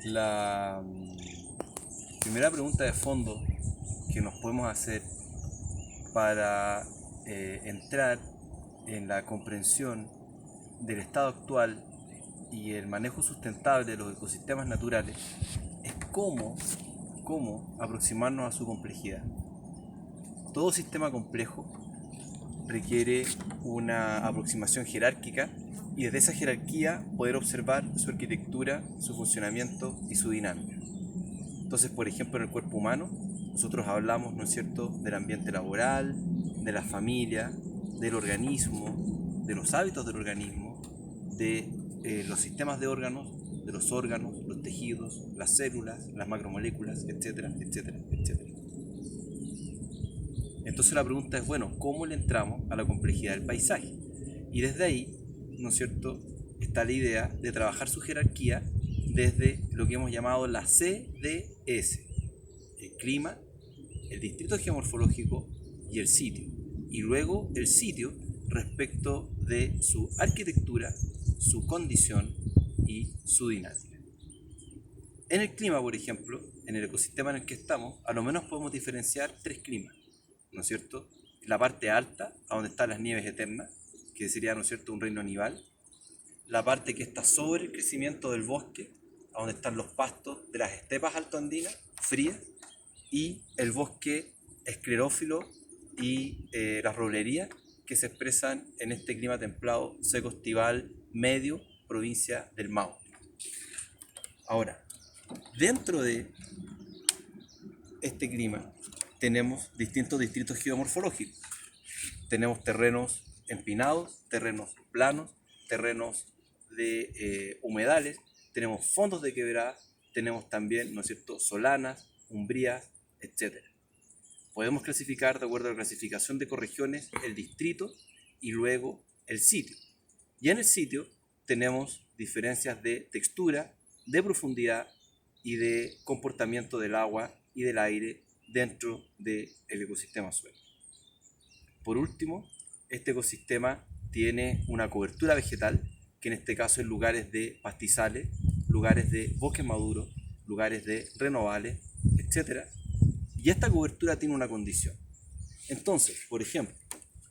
La primera pregunta de fondo que nos podemos hacer para entrar en la comprensión del estado actual y el manejo sustentable de los ecosistemas naturales es cómo aproximarnos a su complejidad. Todo sistema complejo requiere una aproximación jerárquica y desde esa jerarquía poder observar su arquitectura, su funcionamiento y su dinámica. Entonces, por ejemplo, en el cuerpo humano, nosotros hablamos, ¿no es cierto?, del ambiente laboral, de la familia, del organismo, de los hábitos del organismo, de los sistemas de órganos, de los órganos, los tejidos, las células, las macromoléculas, etcétera, etcétera, etcétera. Entonces la pregunta es, bueno, ¿cómo le entramos a la complejidad del paisaje? Y desde ahí, ¿no es cierto?, está la idea de trabajar su jerarquía desde lo que hemos llamado la CDS, el clima, el distrito geomorfológico y el sitio. Y luego el sitio respecto de su arquitectura, su condición y su dinámica. En el clima, por ejemplo, en el ecosistema en el que estamos, a lo menos podemos diferenciar tres climas, ¿no es cierto? La parte alta, a donde están las nieves eternas, que sería, ¿no es cierto?, un reino nival. La parte que está sobre el crecimiento del bosque, a donde están los pastos de las estepas altoandinas, frías, y el bosque esclerófilo y las roblerías, que se expresan en este clima templado seco estival medio, provincia del Maule. Ahora, dentro de este clima tenemos distintos distritos geomorfológicos. Tenemos terrenos empinados, terrenos planos, terrenos de humedales, tenemos fondos de quebrada, tenemos también, ¿no es cierto?, solanas, umbrías, etc. Podemos clasificar, de acuerdo a la clasificación de ecorregiones, el distrito y luego el sitio. Y en el sitio tenemos diferencias de textura, de profundidad y de comportamiento del agua y del aire dentro del ecosistema suelo. Por último, este ecosistema tiene una cobertura vegetal, que en este caso es lugares de pastizales, lugares de bosques maduros, lugares de renovales, etc. Y esta cobertura tiene una condición. Entonces, por ejemplo,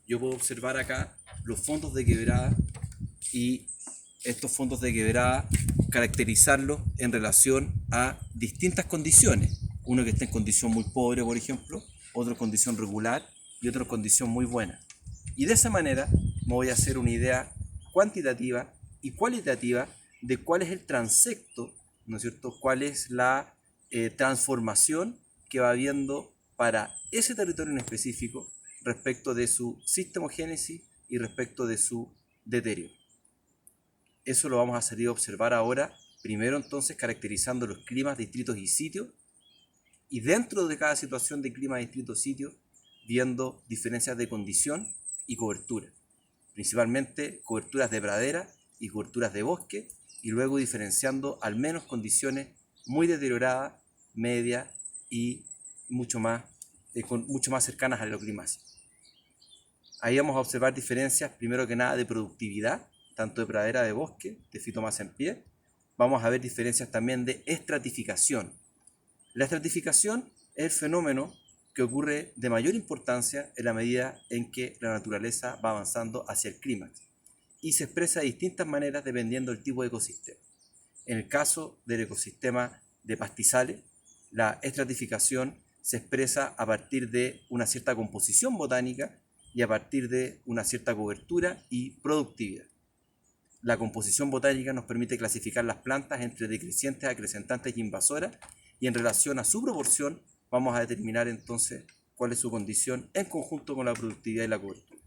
yo puedo observar acá los fondos de quebrada y estos fondos de quebrada caracterizarlos en relación a distintas condiciones. Uno que está en condición muy pobre, por ejemplo, otro en condición regular y otro en condición muy buena. Y de esa manera me voy a hacer una idea cuantitativa y cualitativa de cuál es el transecto, ¿no es cierto?, cuál es la transformación que va habiendo para ese territorio en específico respecto de su sistemogénesis y respecto de su deterioro. Eso lo vamos a salir a observar ahora, primero entonces caracterizando los climas, distritos y sitios, y dentro de cada situación de clima, distrito, sitio, viendo diferencias de condición y cobertura, principalmente coberturas de pradera y coberturas de bosque, y luego diferenciando al menos condiciones muy deterioradas, media y mucho más cercanas a la climacia. Ahí vamos a observar diferencias, primero que nada, de productividad, tanto de pradera, de bosque, de fitomasa en pie. Vamos a ver diferencias también de estratificación. La estratificación es el fenómeno que ocurre de mayor importancia en la medida en que la naturaleza va avanzando hacia el clímax y se expresa de distintas maneras dependiendo del tipo de ecosistema. En el caso del ecosistema de pastizales, la estratificación se expresa a partir de una cierta composición botánica y a partir de una cierta cobertura y productividad. La composición botánica nos permite clasificar las plantas entre decrecientes, acrecentantes y invasoras, y en relación a su proporción vamos a determinar entonces cuál es su condición en conjunto con la productividad y la cobertura.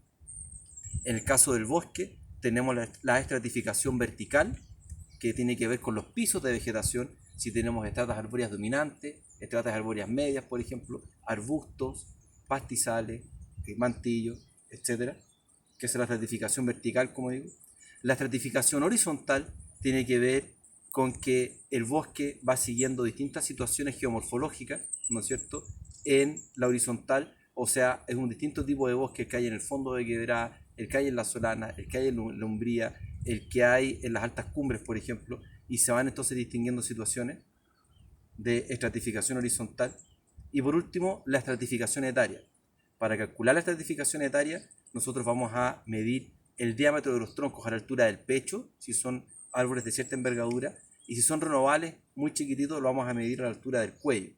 En el caso del bosque tenemos la estratificación vertical, que tiene que ver con los pisos de vegetación, si tenemos estratas arbóreas dominantes, estratas arbóreas medias, por ejemplo, arbustos, pastizales, mantillos, etc., que es la estratificación vertical, como digo. La estratificación horizontal tiene que ver con que el bosque va siguiendo distintas situaciones geomorfológicas, ¿no es cierto?, en la horizontal, o sea, es un distinto tipo de bosque que hay en el fondo de quebrada, el que hay en la solana, el que hay en la umbría, el que hay en las altas cumbres, por ejemplo, y se van entonces distinguiendo situaciones. de estratificación horizontal. Y por último, la estratificación etaria. Para calcular la estratificación etaria, nosotros vamos a medir el diámetro de los troncos a la altura del pecho, si son árboles de cierta envergadura, y si son renovables muy chiquititos, lo vamos a medir a la altura del cuello.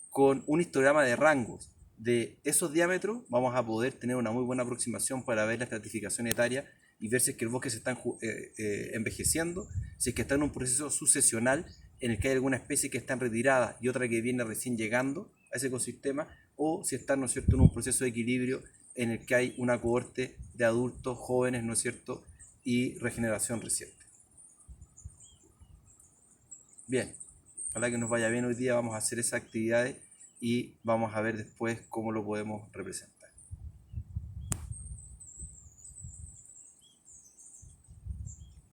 Con un histograma de rangos de esos diámetros, vamos a poder tener una muy buena aproximación para ver la estratificación etaria y ver si es que el bosque se está envejeciendo, si es que está en un proceso sucesional en el que hay alguna especie que está en retirada y otra que viene recién llegando a ese ecosistema, o si está, ¿no es cierto?, en un proceso de equilibrio en el que hay una cohorte de adultos jóvenes, ¿no es cierto?, y regeneración reciente. Bien, ojalá que nos vaya bien hoy día, vamos a hacer esas actividades y vamos a ver después cómo lo podemos representar.